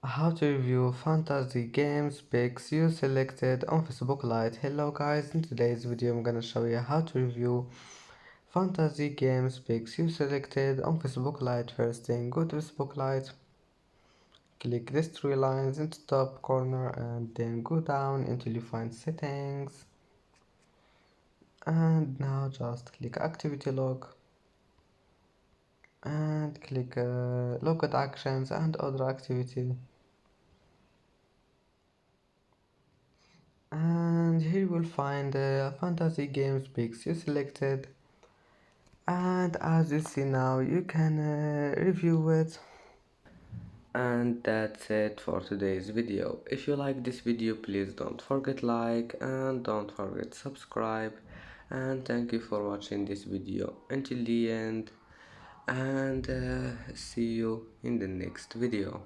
How to review fantasy games picks you selected on Facebook Lite. Hello guys, in today's video I'm gonna show you how to review fantasy games picks you selected on Facebook Lite. First thing, go to Facebook Lite, click these three lines in the top corner and then go down until you find settings, and now just click activity log and click look at actions and other activity. And here you will find fantasy games picks you selected, and as you see now you can review it. And that's it for today's video. If you like this video, please don't forget like and don't forget subscribe, and thank you for watching this video until the end, and see you in the next video.